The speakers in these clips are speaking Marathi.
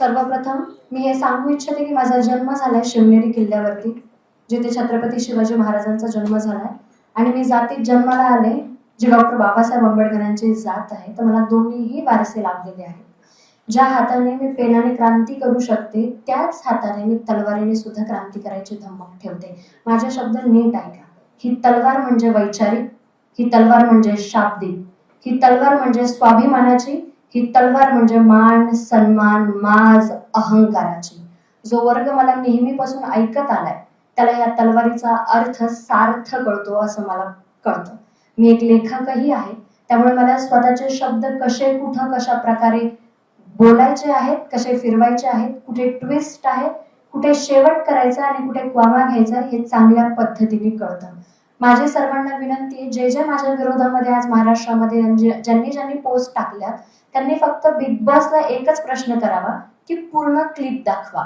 सर्वप्रथम मी हे सांगू इच्छिते की माझा जन्म झालाय शिवनेरी किल्ल्यावरती, जिथे छत्रपती शिवाजी महाराजांचा जन्म झालाय आणि मी जातीत जन्माला आले जी डॉक्टर बाबासाहेब आंबेडकरांची जात आहे. तर मला दोन्हीही वारसे लाभलेले आहेत. ज्या हाताने मी पेनाने क्रांती करू शकते त्याच हाताने मी तलवारीने सुद्धा क्रांती करायची धमक ठेवते. माझे शब्द नीट ऐका. ही तलवार म्हणजे वैचारिक, ही तलवार म्हणजे शाब्दिक, ही तलवार म्हणजे स्वाभिमानाची, ही तलवार म्हणजे मान सन्मान माज अहंकाराची. जो वर्ग मला नेहमीपासून ऐकत आलाय त्याला या तलवारीचा अर्थ सार्थ कळतो असं मला कळतं. मी एक लेखकही आहे, त्यामुळे मला स्वतःचे शब्द कसे कुठं कशा प्रकारे बोलायचे आहेत, कसे फिरवायचे आहेत, कुठे ट्विस्ट आहे, कुठे शेवट करायचा आणि कुठे क्वामा घ्यायचा हे चांगल्या पद्धतीने कळतं. माझी सर्वांना विनंती आहे, जे जे माझ्या विरोधामध्ये आज महाराष्ट्रामध्ये ज्यांनी ज्यांनी पोस्ट टाकल्या त्यांनी फक्त बिग बॉसला एकच प्रश्न करावा की पूर्ण क्लिप दाखवा.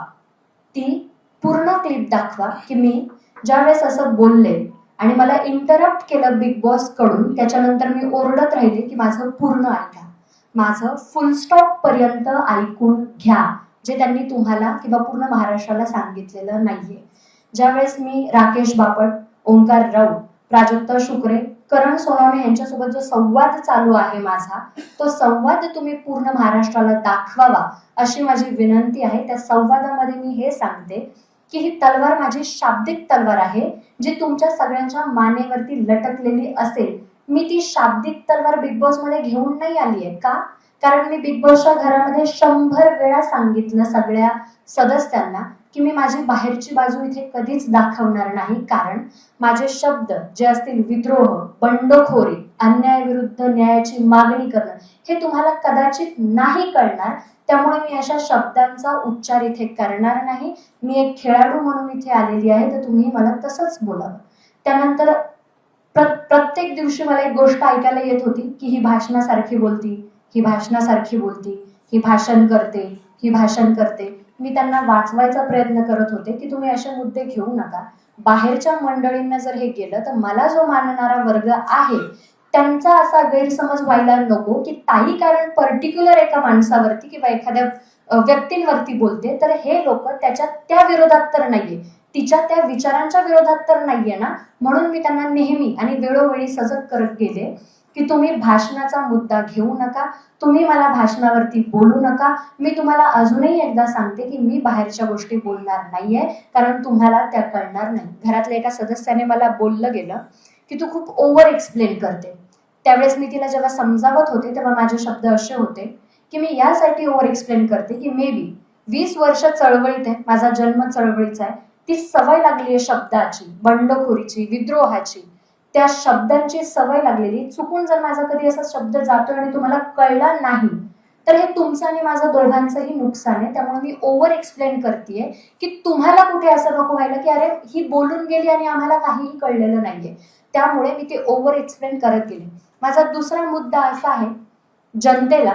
ती पूर्ण क्लिप दाखवा की मी ज्यावेळेस असं बोलले आणि मला इंटरप्ट केलं बिग बॉस कडून, त्याच्यानंतर मी ओरडत राहिले की माझं पूर्ण ऐका, माझं फुल स्टॉप पर्यंत ऐकून घ्या, जे त्यांनी तुम्हाला किंवा पूर्ण महाराष्ट्राला सांगितलेलं नाहीये. ज्यावेळेस मी राकेश बापट, ओंकार राऊत, प्राजक्ता शुक्रे, करण सोनवणे यांच्यासोबत जो संवाद चालू आहे माझा, तो संवाद तुम्ही पूर्ण महाराष्ट्राला दाखवावा अशी माझी विनंती आहे. त्या संवादामध्ये मी हे सांगते की ही तलवार माझी शाब्दिक तलवार आहे, जी तुमच्या सगळ्यांच्या मानेवरती लटकलेली असेल. मी ती शाब्दिक तलवार बिग बॉस मध्ये घेऊन नाही आली आहे. का? कारण मी बिग बॉसच्या घरामध्ये 100 वेळा सांगितलं सगळ्या सदस्यांना की मी माझी बाहेरची बाजू इथे कधीच दाखवणार नाही. कारण माझे शब्द जे असतील विद्रोह, बंडखोरी, अन्यायाविरुद्ध न्यायाची मागणी करणं हे तुम्हाला कदाचित नाही कळणार. त्यामुळे मी अशा शब्दांचा उच्चार इथे करणार नाही. मी एक खेळाडू म्हणून इथे आलेली आहे, तर तुम्ही मला तसंच बोलावं. त्यानंतर प्रत्येक दिवशी मला एक गोष्ट ऐकायला येत होती की ही भाषणासारखी बोलती, ही भाषणासारखी बोलती, ही भाषण करते, ही भाषण करते. मी त्यांना वाचवायचा प्रयत्न करत होते की तुम्ही असे मुद्दे घेऊ नका. बाहेरच्या मंडळींना जर हे गेलं तर मला जो मानणारा वर्ग आहे त्यांचा असा गैरसमज व्हायला नको की ताई कारण पर्टिक्युलर एका माणसावरती किंवा एखाद्या व्यक्तींवरती बोलते तर हे लोक त्याच्या त्या विरोधात तर नाहीये, तिच्या त्या विचारांच्या विरोधात तर नाहीये ना. म्हणून मी त्यांना नेहमी आणि वेळोवेळी सजग करत गेले की तुम्ही भाषणाचा मुद्दा घेऊ नका, तुम्ही मला भाषणावरती बोलू नका. मी तुम्हाला अजूनही एकदा सांगते की मी बाहेरच्या गोष्टी बोलणार नाहीये, कारण तुम्हाला त्या कळणार नाही. घरातल्या एका सदस्याने मला बोललं गेलं की तू खूप ओव्हर एक्सप्लेन करते. त्यावेळेस मी तिला जेव्हा समजावत होते तेव्हा माझे शब्द असे होते की मी यासाठी ओव्हर एक्सप्लेन करते की मे बी 20 वर्ष चळवळीत आहे, माझा जन्म चळवळीचा आहे, ती सवय लागली आहे शब्दाची, बंडखोरीची, विद्रोहाची, त्या शब्दांची सवय लागलेली. चुकून जर माझा कधी असा शब्द जातोय आणि तुम्हाला कळला नाही तर हे तुमचं आणि माझं दोघांचंही नुकसान आहे. त्यामुळे मी ओव्हर एक्सप्लेन करतेय की तुम्हाला कुठे असं नको व्हायला की अरे ही बोलून गेली आणि आम्हाला काहीही कळलेलं नाहीये. त्यामुळे मी ते ओव्हर एक्सप्लेन करत गेले. माझा दुसरा मुद्दा असा आहे, जनतेला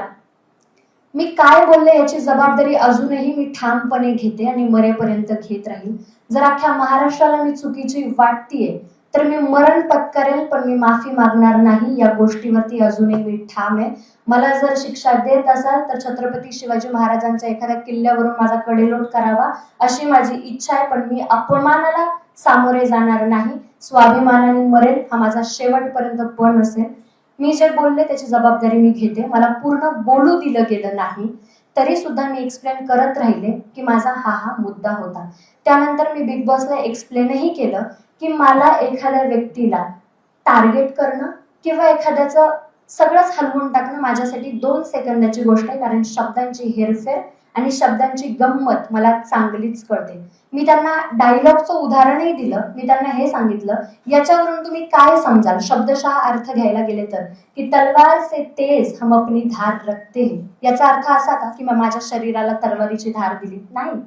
मी काय बोलले याची जबाबदारी अजूनही मी ठामपणे घेते आणि मरेपर्यंत घेत राहील. जर अख्ख्या महाराष्ट्राला मी चुकीची वाटतीये तर मी मरण पत्करेल, पण मी माफी मागणार नाही. या गोष्टीवरती अजूनही मी ठाम आहे. मला जर शिक्षा देत असाल तर छत्रपती शिवाजी महाराजांच्या एखाद्या किल्ल्यावरून माझा कडेलोट करावा अशी माझी इच्छा आहे, पण मी अपमानाला सामोरे जाणार नाही. स्वाभिमानाने मरेल, हा माझा शेवटपर्यंत पण असेल. मी जे बोलले त्याची जबाबदारी मी घेते. मला पूर्ण बोलू दिलं गेलं नाही तरी सुद्धा मी एक्सप्लेन करत राहिले की माझा हा मुद्दा होता. त्यानंतर मी बिग बॉसला एक्सप्लेनही केलं की मला एखाद्या व्यक्तीला टार्गेट करणं किंवा एखाद्याचं सगळंच हलवून टाकणं माझ्यासाठी 2 सेकंदाची गोष्ट आहे, कारण शब्दांची हेरफेर आणि शब्दांची गंमत मला चांगलीच कळते. मी त्यांना डायलॉगचं उदाहरणही दिलं. मी त्यांना हे सांगितलं याच्यावरून तुम्ही काय समजाल, शब्दशः अर्थ घ्यायला गेले तर, की तलवार से तेज हम अपनी धार रखते हैं. याचा अर्थ असा का की माझ्या शरीराला तलवारीची धार दिली? नाही.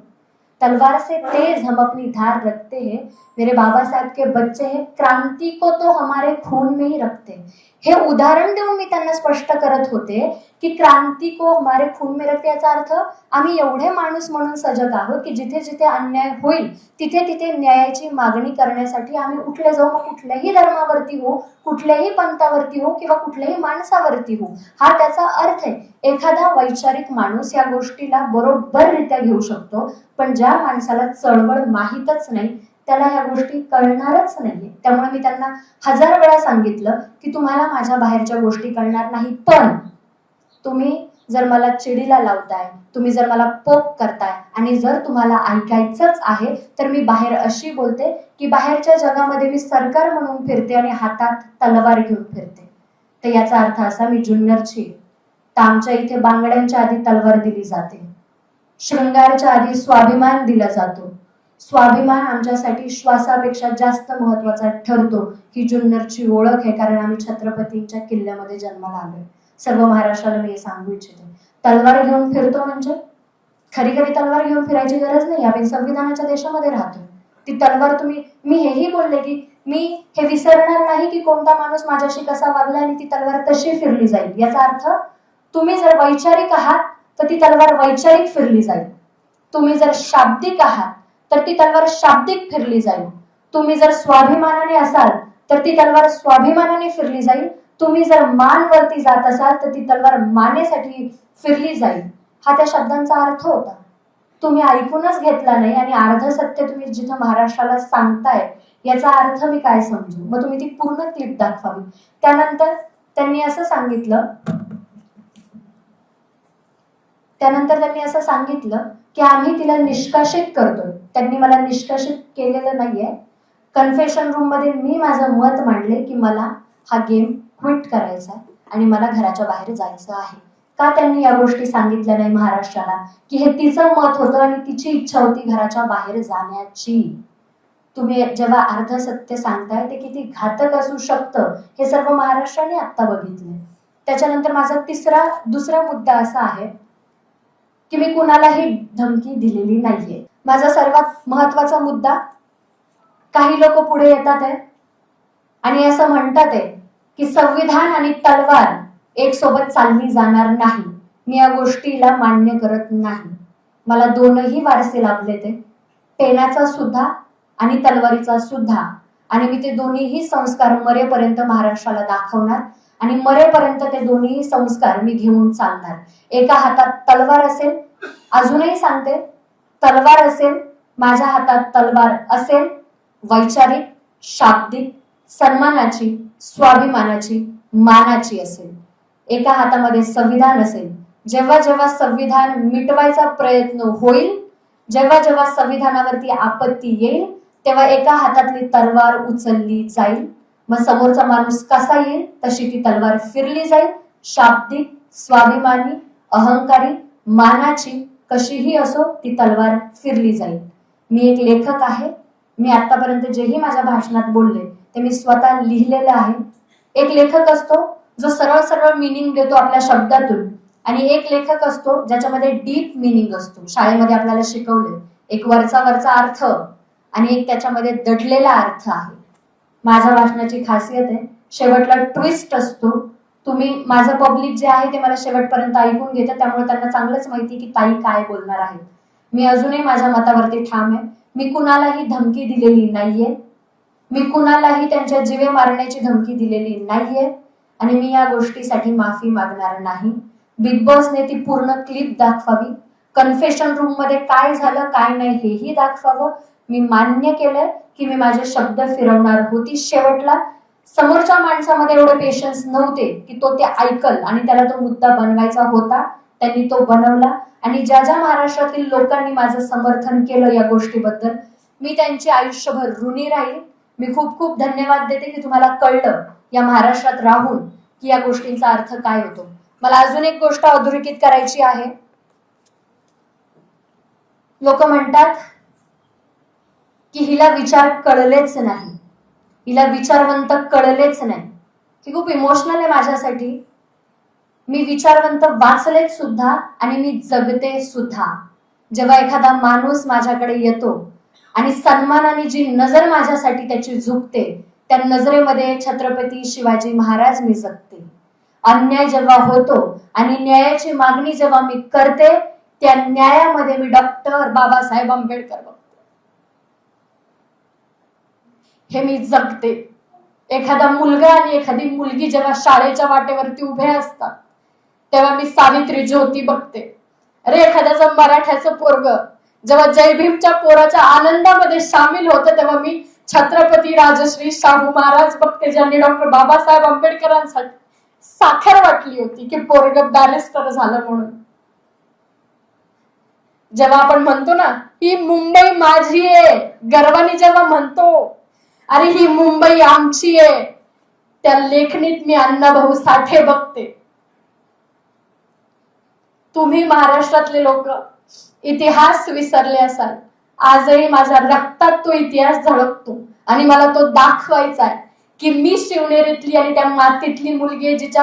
तलवार से तेज हम अपनी धार रखते हैं. मेरे बाबा साहब के बच्चे हैं, क्रांति को तो हमारे खून में ही रखते हैं. हे उदाहरण देऊन मी त्यांना स्पष्ट करत होते की क्रांती को हमारे खून में रक्त, याचा अर्थ आम्ही एवढे माणूस म्हणून सजग आहोत की जिथे जिथे अन्याय होईल तिथे तिथे न्यायाची मागणी करण्यासाठी आम्ही उठले जाऊ. मग कुठल्याही धर्मावरती हो, कुठल्याही पंथावरती हो किंवा कुठल्याही माणसावरती हो, हा त्याचा अर्थ आहे. एखादा वैचारिक माणूस या गोष्टीला बरोबररित्या घेऊ शकतो, पण ज्या माणसाला चळवळ माहीतच नाही त्याला ह्या गोष्टी कळणारच नाहीये. त्यामुळे मी त्यांना 1000 वेळा सांगितलं की तुम्हाला माझ्या बाहेरच्या गोष्टी कळणार नाही, पण तुम्ही जर मला चिडीला लावताय, तुम्ही जर मला पोक करताय आणि जर तुम्हाला ऐकायचंच आहे तर मी बाहेर अशी बोलते की बाहेरच्या जगामध्ये मी सरकार म्हणून फिरते आणि हातात तलवार घेऊन फिरते. तर याचा अर्थ असा, मी जुन्नरची, तर आमच्या इथे बांगड्यांच्या आधी तलवार दिली जाते, शृंगारच्या आधी स्वाभिमान दिला जातो. स्वाभिमान आमच्यासाठी श्वासापेक्षा जास्त महत्वाचा ठरतो. ही जुन्नरची ओळख आहे, कारण आम्ही छत्रपतींच्या किल्ल्यामध्ये जन्माला आलोय. सर्व महाराष्ट्राला मी हे सांगू इच्छिते. तलवार घेऊन फिरतो म्हणजे खरी खरी तलवार घेऊन फिरायची गरज नाही. आपण संविधानाच्या देशामध्ये राहतोय. ती तलवार तुम्ही, मी हेही बोलले की मी हे विसरणार नाही की कोणता माणूस माझ्याशी कसा वागला आणि ती तलवार कशी फिरली जाईल. याचा अर्थ तुम्ही जर वैचारिक आहात तर ती तलवार वैचारिक फिरली जाईल. तुम्ही जर शाब्दिक आहात तर ती तलवार शाब्दिक फिरली जाईल. तुम्ही जर स्वाभिमानाने असाल तर ती तलवार स्वाभिमानाने फिरली जाईल. तुम्ही जर मानवरती जात असाल तर ती तलवार मानेसाठी फिरली जाईल. हा त्या शब्दांचा अर्थ होता. तुम्ही ऐकूनच घेतला नाही आणि अर्ध सत्य तुम्ही जिथं महाराष्ट्राला सांगताय याचा अर्थ मी काय समजू. मग तुम्ही ती पूर्ण क्लिप दाखवावी. त्यानंतर त्यांनी असं सांगितलं की आम्ही तिला निष्कासित करतोय. त्यांनी मला निष्कासित केलेलं नाहीये. कन्फेशन रूम मध्ये मी माझं मत मांडले की मला हा गेम क्विट करायचा आहे आणि मला घराच्या बाहेर जायचं आहे. का त्यांनी या गोष्टी सांगितल्या नाही महाराष्ट्राला की हे तिचं मत होतं आणि तिची इच्छा होती घराच्या बाहेर जाण्याची. तुम्ही जेव्हा अर्ध सत्य सांगताय ते किती घातक असू शकतं हे सर्व महाराष्ट्राने आता बघितलंय. त्याच्यानंतर माझा दुसरा मुद्दा असा आहे की मी कुणालाही धमकी दिलेली नाहीये. माझा सर्वात महत्वाचा मुद्दा, काही लोक पुढे येतात आहे आणि असं म्हणतात आहे की संविधान आणि तलवार एक सोबत चालली जाणार नाही. मी या गोष्टीला मान्य करत नाही. मला दोनही वारसे लाभले, ते पेनाचा सुद्धा आणि तलवारीचा सुद्धा, आणि मी ते दोन्हीही संस्कार मरेपर्यंत महाराष्ट्राला दाखवणार आणि मरेपर्यंत ते दोन्ही संस्कार मी घेऊन चालणार. एका हातात तलवार असेल, अजूनही सांगते, तलवार असेल, माझ्या हातात तलवार असेल, वैचारिक, शाब्दिक, सन्मानाची, स्वाभिमानाची, मानाची असेल. एका हातामध्ये संविधान असेल. जेव्हा जेव्हा संविधान मिटवायचा प्रयत्न होईल, जेव्हा जेव्हा संविधानावरती आपत्ती येईल, तेव्हा एका हातातली तलवार उचलली जाईल. मग समोरचा माणूस कसा येईल तशी ती तलवार फिरली जाईल. शाब्दिक, स्वाभिमानी, अहंकारी, मानाची कशीही असो ती तलवार फिरली जाईल. मी एक लेखक आहे. मी आतापर्यंत जेही माझ्या भाषणात बोलले ते मी स्वतः लिहिलेलं आहे. एक लेखक असतो जो सरळ सरळ मिनिंग देतो आपल्या शब्दातून, आणि एक लेखक असतो ज्याच्यामध्ये डीप मिनिंग असतो. शाळेमध्ये आपल्याला शिकवले एक वरचा अर्थ आणि एक त्याच्यामध्ये दडलेला अर्थ आहे. माझ्या भाषणाची खासियत आहे, शेवटला ट्विस्ट असतो. तुम्ही, माझं पब्लिक जे आहे ते मला शेवटपर्यंत ऐकून घेतं, त्यामुळे त्यांना चांगलंच माहिती की ताई काय बोलणार आहे. मी अजूनही माझ्या मतावरती ठाम आहे. मी कुणालाही धमकी दिलेली नाहीये. मी कुणालाही त्यांच्या जीवे मारण्याची धमकी दिलेली नाहीये आणि मी या गोष्टीसाठी माफी मागणार नाही. बिग बॉसने ती पूर्ण क्लिप दाखवावी. कन्फेशन रूम मध्ये काय झालं काय नाही हेही दाखवावं. मी मान्य केलंय की मी माझे शब्द फिरवणार होती. शेवटला समोरच्या माणसामध्ये एवढे पेशन्स नव्हते की तो ते ऐकल आणि त्याला तो मुद्दा बनवायचा होता. त्यांनी तो बनवला आणि ज्या ज्या महाराष्ट्रातील लोकांनी माझं समर्थन केलं या गोष्टीबद्दल मी त्यांची आयुष्यभर ऋणी राहील. मी खूप खूप धन्यवाद देते की तुम्हाला कळलं या महाराष्ट्रात राहून की या गोष्टींचा अर्थ काय होतो. मला अजून एक गोष्ट अधोरेखित करायची आहे. लोक म्हणतात की हिला विचार कळलेच नाही, हिला विचारवंत कळलेच नाही. ही खूप इमोशनल आहे माझ्यासाठी. मी विचारवंत वाचलेच सुद्धा आणि मी जगते सुद्धा. जेव्हा एखादा माणूस माझ्याकडे येतो आणि सन्मानाने जी नजर माझ्यासाठी त्याची झुकते त्या नजरेमध्ये छत्रपती शिवाजी महाराज मी जगते. अन्याय जेव्हा होतो आणि न्यायाची मागणी जेव्हा मी करते, त्या न्यायामध्ये मी डॉक्टर बाबासाहेब आंबेडकर बघते. हे मी जगते. एखादा मुलगा आणि एखादी मुलगी जेव्हा शाळेच्या वाटेवरती उभे असतात, तेव्हा मी सावित्री ज्योती बघते. अरे एखाद्याचं मराठ्याचं पोरग जेव्हा जय भीमच्या पोराच्या आनंदामध्ये सामील होतं, तेव्हा मी छत्रपती राजश्री शाहू महाराज बघते, ज्यांनी डॉक्टर बाबासाहेब आंबेडकरांसाठी साखर वाटली होती की पोरग बॅरिस्टर झालं म्हणून. जेव्हा आपण म्हणतो ना, ही मुंबई माझी आहे, गर्वाने जेव्हा म्हणतो, अरे ही मुंबई आमची आहे, त्या लेखणीत मी अण्णाभाऊ साठे बघते. तुम्ही महाराष्ट्रातले लोक इतिहास विसरले असाल, आजही माझ्या रक्तात तो इतिहास झळकतो आणि मला तो दाखवायचा आहे की मी शिवनेरीतली आणि त्या मातीतली मुलगी आहे, जिच्या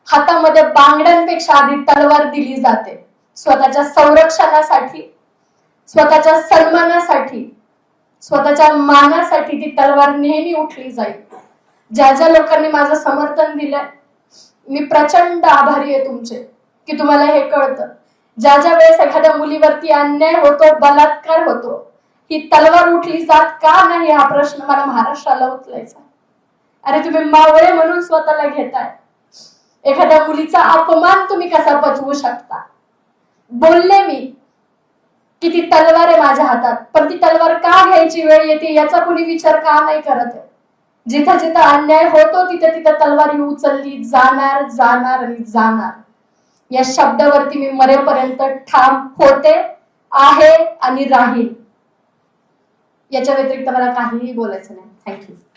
हातामध्ये बांगड्यांपेक्षा आधी तलवार दिली जाते. स्वतःच्या संरक्षणासाठी, स्वतःच्या सन्मानासाठी, स्वतःच्या मानासाठी ती तलवार नेहमी उठली जाईल. ज्या ज्या लोकांनी माझं समर्थन दिलंय, मी प्रचंड आभारी आहे तुमचे की तुम्हाला हे कळतं. ज्या ज्या वेळेस एखाद्या मुलीवरती अन्याय होतो, बलात्कार होतो, ही तलवार उठली जात का नाही हा प्रश्न मला महाराष्ट्राला उचलायचा. अरे तुम्ही मावळे म्हणून स्वतःला घेताय. एखाद्या मुलीचा अपमान तुम्ही कसा पचवू शकता. बोलले मी की ती तलवार आहे माझ्या हातात, पण ती तलवार का घ्यायची वेळ येते याचा कोणी विचार का नाही करत आहे. जिथं जिथं अन्याय होतो तिथं तिथं तलवार उचलली जाणार जाणार आणि जाणार. या शब्दावरती मी मरेपर्यंत ठाम होते, आहे आणि राहील. याच्या व्यतिरिक्त मला काहीही बोलायचं नाही. थँक्यू.